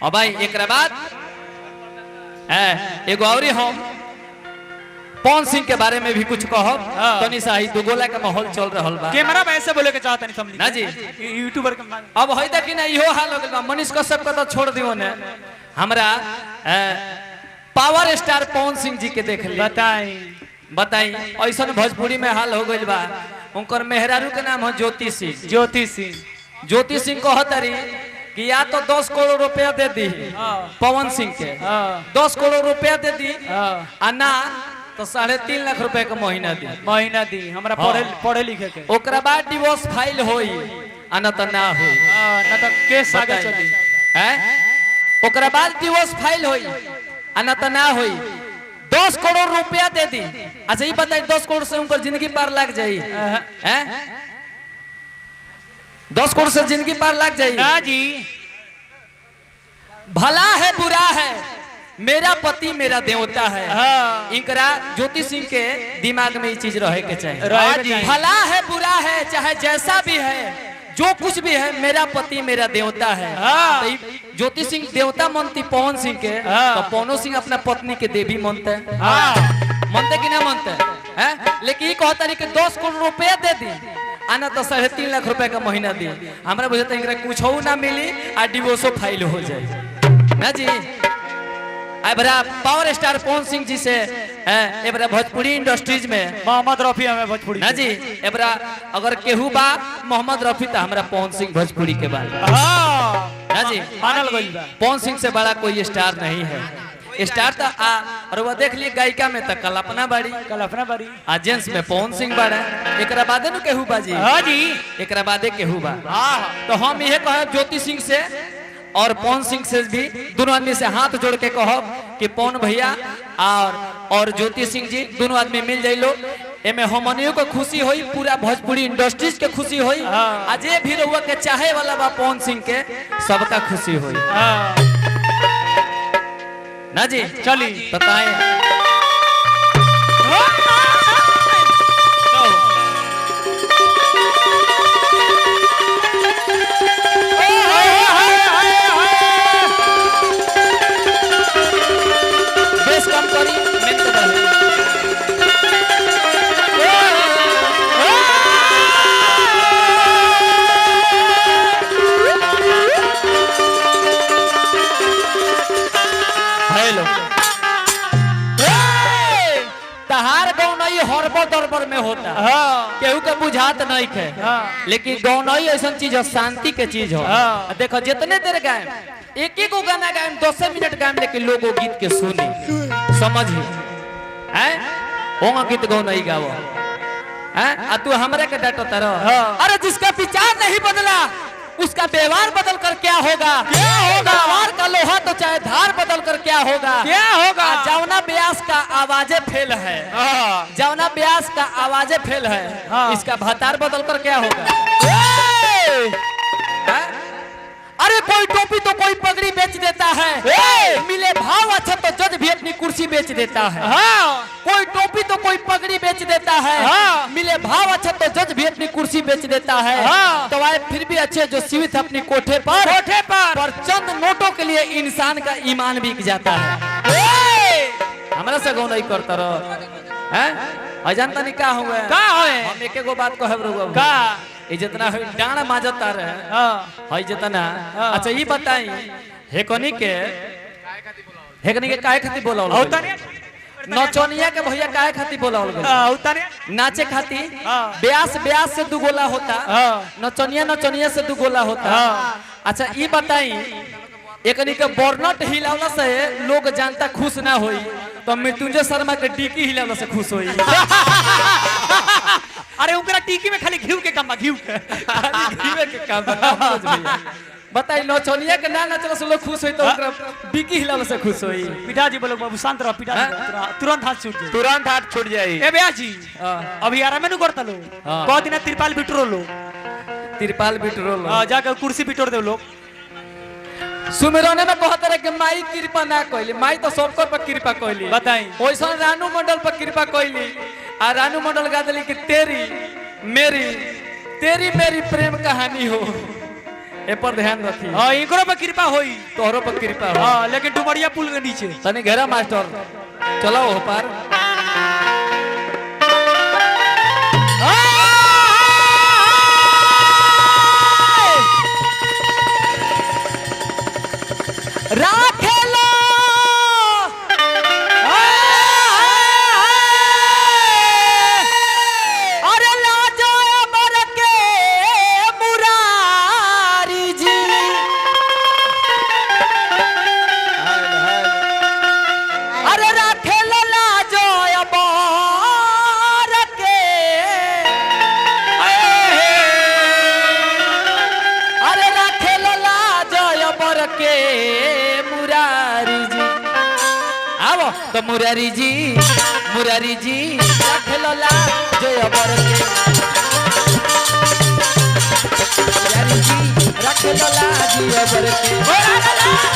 और भाई एक बाद एगो और हम पवन सिंह के बारे में भी कुछ कहो तनी सा दुगोला का माहौल चल रहा बा। कैमरा में ऐसे बोले के चाहता नहीं समझ ना जी यूट्यूबर के अब है देखी ना इहो हाल हो गया। मनीष कश्यप का तो छोड़ दियो ने हमरा पावर स्टार पवन सिंह जी के देख ली बताई ऐसा भोजपुरी में हाल हो गई बा। उनकर मेहरारू के नाम है ज्योति सिंह। ज्योति सिंह कहतरी कि या तो 10 करोड़ रुपया दे दी पवन सिंह के 10 करोड़ रुपया दे दी आ ना तो 3.5 लाख रुपए का महीना दी हमरा पढ़े लिखे के ओकरा बाद डिवोर्स फाइल होई आ ना तो ना होई ना तो केस आगे चली हैं ओकरा बाद डिवोर्स फाइल होई आ ना तो ना होई 10 करोड़ रुपया दे दी। अच्छा ये बताइए 10 करोड़ से उनकर जिंदगी पार लग जाई हैं 10 करोड़ से जिंदगी पार लग जाई ना जी। भला है बुरा है मेरा पति मेरा देवता है। इनकरा ज्योति सिंह के दिमाग में ये चीज रहे के चाहिए। भला है बुरा है चाहे जैसा भी है जो कुछ भी है मेरा पति मेरा देवता है। तो ज्योति सिंह देवता मानती पवन सिंह के तो पवनो सिंह अपना पत्नी के देवी मानते मानते कि ना मानते लेकिन ये कहता नहीं कि 10 करोड़ रुपया दे दी आना तो 3.5 लाख रुपए का महीना दी। हमारा बुझे तो कुछ हो ना मिली आ डिवोर्सो फाइल हो जाए ना जी। बड़ा पावर स्टार पवन सिंह जी से बड़ा भोजपुरी इंडस्ट्रीज में मोहम्मद रफी हमें भोजपुरी ना जी बड़ा अगर केहू बा मोहम्मद रफी तो हमारा पवन सिंह भोजपुरी के बारे ना जी मानल गइल बा। पवन सिंह से बड़ा कोई स्टार नहीं है। स्टार तो और वो देख लिए गायिका में तो कल्पना बाड़ी आ जेंट्स में पवन सिंह बाड़ा एकरा बादे नु केहू बाजी हां जी एकरा बादे केहू बा। तो हम यह कहे ज्योति सिंह से और पवन सिंह से भी दोनों आदमी से हाथ जोड़ के कहो कि पवन भैया और ज्योति सिंह जी दोनों आदमी मिल जाइलो एमे हमनियों को खुशी होई पूरा भोजपुरी इंडस्ट्रीज के खुशी होई आज ये भी रहुआ के चाहे वाला बा पवन सिंह के सबका खुशी होई ना जी। चली बताएं दरबार में होता केहू के बुझात नहीं है लेकिन गौनई ऐसा चीज है शांति के चीज हो। देखो जितने देर गायब एक एक गाना गायब 10 मिनट गायब लेकिन लोगों गीत के सुनी समझी गीत गौनई गावो तू हमारे के डांटो तारो। अरे जिसका विचार नहीं बदला उसका व्यवहार बदल कर क्या होगा व्यवहार का लोहा तो चाहे धार बदल कर क्या होगा जवना ब्यास का आवाजें फेल है जवना ब्यास का आवाजें फेल है इसका भतार बदल कर क्या होगा। अरे कोई टोपी तो कोई पगड़ी बेच देता है मिले भाव अच्छा तो जज भी अपनी कुर्सी बेच देता है। कोई टोपी तो कोई पगड़ी बेच देता है मिले भाव अच्छा तो जज भी अपनी कुर्सी बेच देता है। तो आए फिर भी अच्छे जो सीमित अपनी कोठे पर चंद नोटों के लिए इंसान का ईमान बिक जाता है। हमारा से गौ नहीं करता रहो अजंता नहीं का हुआ हम एक एगो बात कहे का जितना डांड माजता रहे जितना। अच्छा ये बताई हेकनी के काहे खातिर बोला नचनिया के भैया काहे खातिर बोला नाचे खातिर ब्यास से दुगोला होता नचनिया से दुगोला होता। अच्छा ये बताई एकनी के बर्नट हिलावला से लोग जानता खुश ना होई तो मृत्युंजय शर्मा के टीकी हिलावला से खुश होई। अरे उनका टीकी में खाली घिउ के काम घिउ के काम बताई नचनिया के ना नचला से लोग खुश होई तो ओकरा टीकी हिलावला से खुश होई। पिताजी बोलो बाबू शांत रहो पिताजी तुरंत हाथ छूट जाए ए भैया जी अभी आराम में नु करता लो कह दिन तिरपाल बिटरो लो जाके कुर्सी बिटोर दे लोग सुमिरने में कहते रहे कि माई कृपा ना कहली माई तो सबको पर कृपा कहली बताई वैसा रानू मंडल पर कृपा कहली आ रानू मंडल गा दिली कि तेरी मेरी प्रेम कहानी हो ए पर ध्यान रखी। हां इकरो पे कृपा होई, तोहरो पर कृपा हो। हां लेकिन डुमरिया पुल के नीचे तनी घेरा मास्टर चलो हो पार। राखेलो अरे लाजो अमर के मुरारी जी अरे राखेलो लाजो अमर के अरे राखेलो लाजो अमर के मुरारी जी आवो तो मुरारी जी राखेलो लाजो अमर के मुरारी जी राखेलो लाजो अमर के